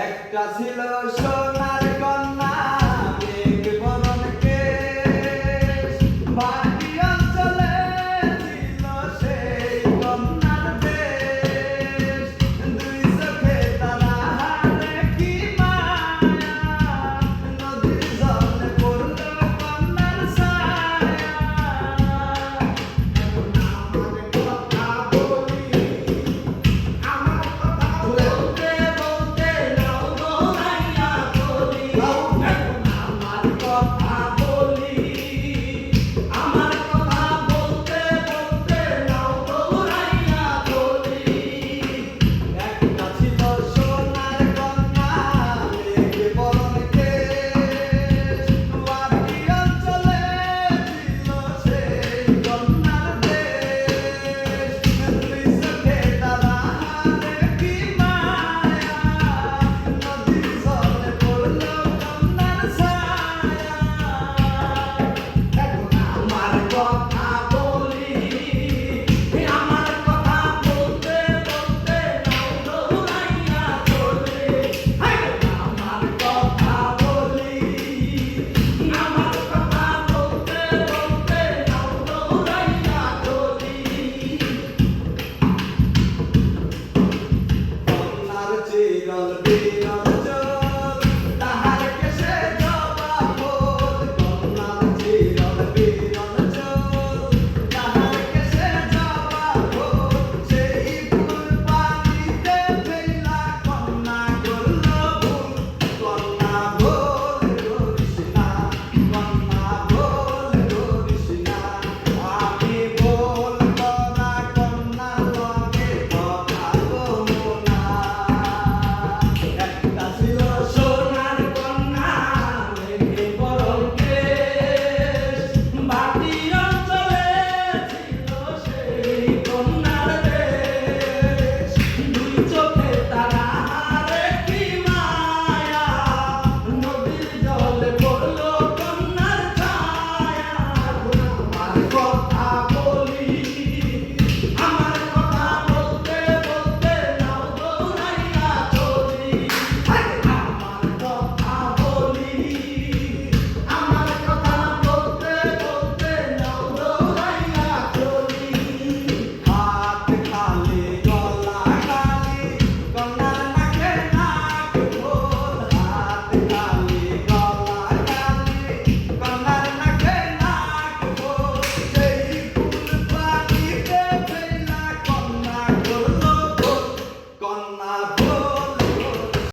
একটা ছিল সোনার কন্যা মেঘ বরণ কেশ বাকি অঞ্চলে ছিল সেই কন্যার দেশ দুই চোখে তারা হারে কি মায়া নদীর জলে পড়ল কন্যার ছায়া এখন আমার কথা বলি আমার কথা বলতে বলতে নাও দৌড়াইয়া চলি এখন আমার কথা বলি আমার কথা বলতে বলতে নাও দৌড়াইয়া চলি একটা ছিল সোনার কন্যা মেঘ বরণ কেশ বাকি অঞ্চলে ছিল সেই কন্যার দেশ দুই চোখে তারা হারে কি মায়া নদীর জলে পড়ল কন্যার ছায়া এখন আমার কথা বলি আমার কথা বলতে বলতে নাও দৌড়াইয়া চলি এখন আমার কথা বলি আমার কথা বলতে বলতে নাও দৌড়াইয়া চলি কন্যার চিরল বিরল